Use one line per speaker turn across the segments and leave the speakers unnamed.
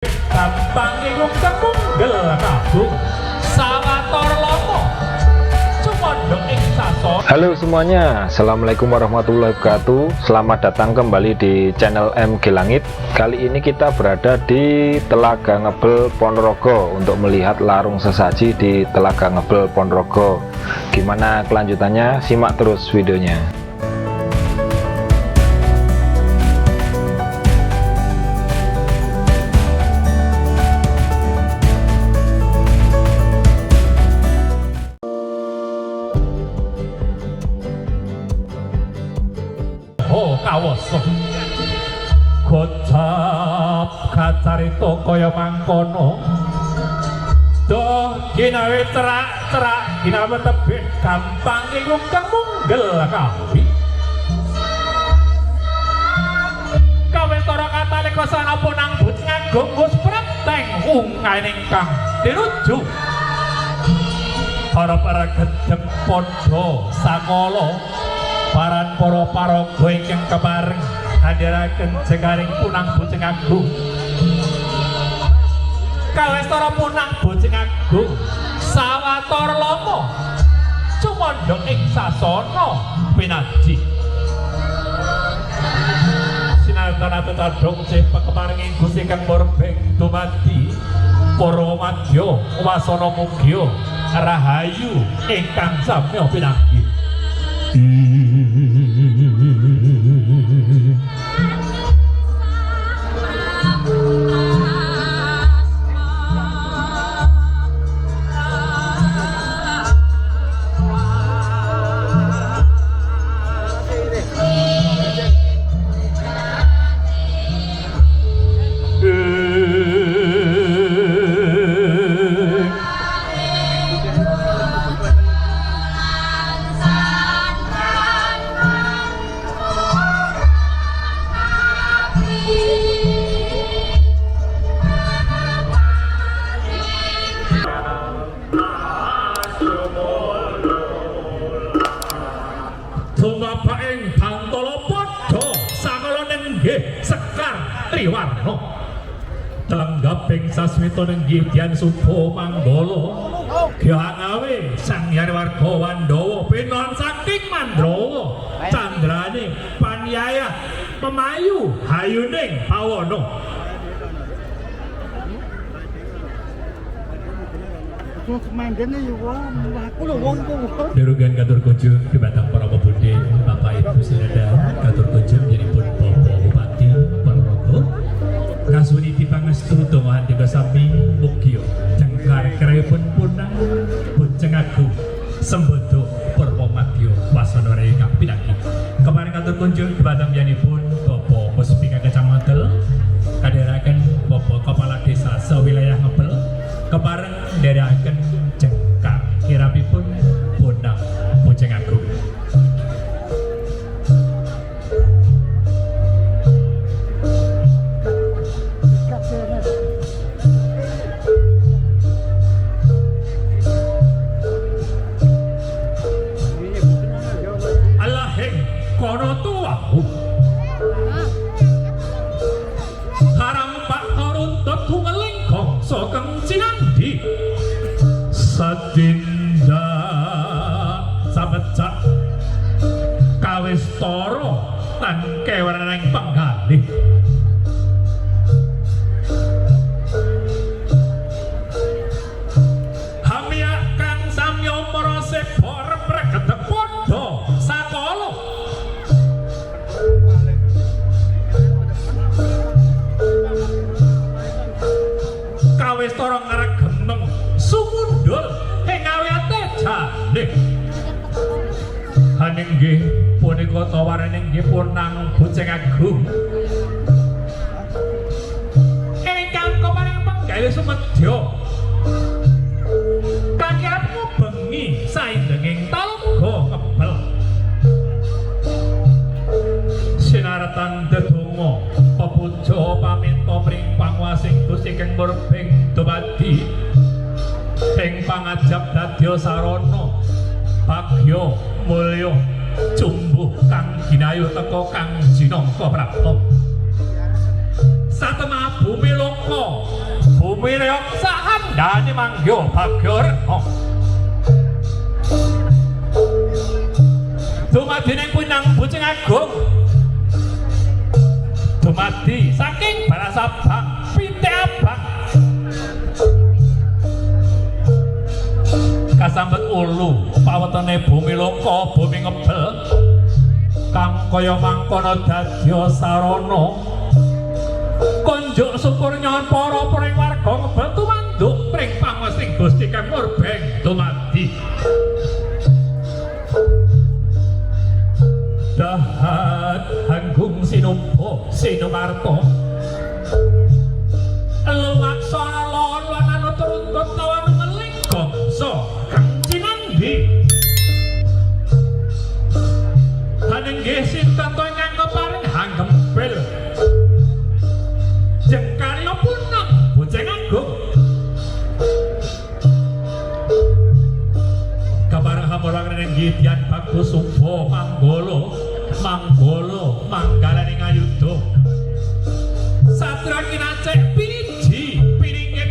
Gampang iku kemunggel kabung sawator lomo cumondhok ing sason.
Halo semuanya, assalamualaikum warahmatullahi wabarakatuh. Selamat datang kembali di channel MG Langit. Kali ini kita berada di Telaga Ngebel Ponorogo untuk melihat larung sesaji di Telaga Ngebel Ponorogo. Gimana kelanjutannya? Simak terus videonya.
Kawoso gocap kacarita kaya mangkono doh ginawe cerak-cerak ginawe tebih gampang iku kemunggel kawi kawetara katalika sanapa nang bucing agung Gus Preteng ungaing ingkang dirujuk para gedheg padha sakala paran para paraga ingkang kepareng hadiraken jegaring punang bucing agung kawestara punang bucing agung sawator lomo cumondhok ing sasana pinaji sinartan tetadhong sih pekeparing Gusti Kang Murbeng dumadi para madya wasana mugya rahayu ingkang samya pinanggih. Tumapaing Bantala padha sakala nenggih Sekar Triwarna Telenggaping sasmita nenggih Dyan Suba Manggala Gawe Sang Hyang Warga Wandawa pinon saking Mandrawa candraning panyaya pemayu hayuning pawana Derugan katur kunjung dumateng para pebudhe Bapak Ibu Sinada katur kunjung nyenipun Bapak Bupati Ponorogo kasuni pangestu donga tiga sami mugya jengkar kerepun punang buceng agung sembodo purwa madya wasana raya kang pinanggih kemarin katur kunjung dumateng nyenipun Bapak Puspika Kecamatan kadheraken Bapak Kepala Desa sewilayah Ngebel kepareng ndherekaken jengkar kirapipun punang buceng agung. Alahing kono tuwahu harampak haruntut tungeling gongso kengcinandi sadinda sabecak kawistara lan kewereneng penggalih hamya kang samya marase barep regedeg padha sakala kawistara ngregemeng sumundul ing awete jane haninggih punika tawaranenggih punang buceng agung ingkang keparing penggalih sumedya kakiat ngubengi saindenging Telaga Ngebel sinartan dedonga pepuja paminta mring panguwasing Gusti Kang Murbeng dumadi ing pangajab dadya sarana bagya mulya jumbuh kang ginayu teka kang jinangka prapta satemah bumi loka bumi reok sahandane mangyo bagyo rena dumadi ning punang bucing agung dumadi saking Barasabang Pite Abang kasambet ulu pawetene bumi loka bumi ngebel kang kaya mangkono dadya sarana konjuk syukur nyon para pring warga ngebel tumanduk pring pangwesing Gusti Kang Murbeng dumadi dahat hanggung sinumpa sinumarta lumaksana lawan lan turuntut lawan ngeling gongso kang cinandi hanenggih sinten to ingkang keparing hanggempil jengkarya punang boceng agung kabareng hamurang nenggih Dian Bagus Sumba Manggala manggalaning ayuda satra kinacek piniji piringit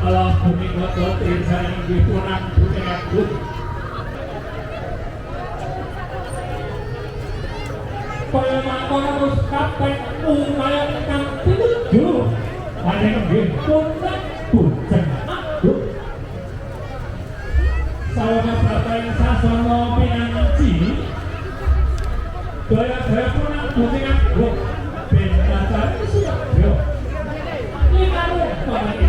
Allah bumi koto tirsa inggih punang bucing agung kaya mangkono terus kapek upaya kang pinuju ane inggih punang bucing agung sawana pratain sasana pinanci daya punang bucing agung ben acara siap yo ini karo pamane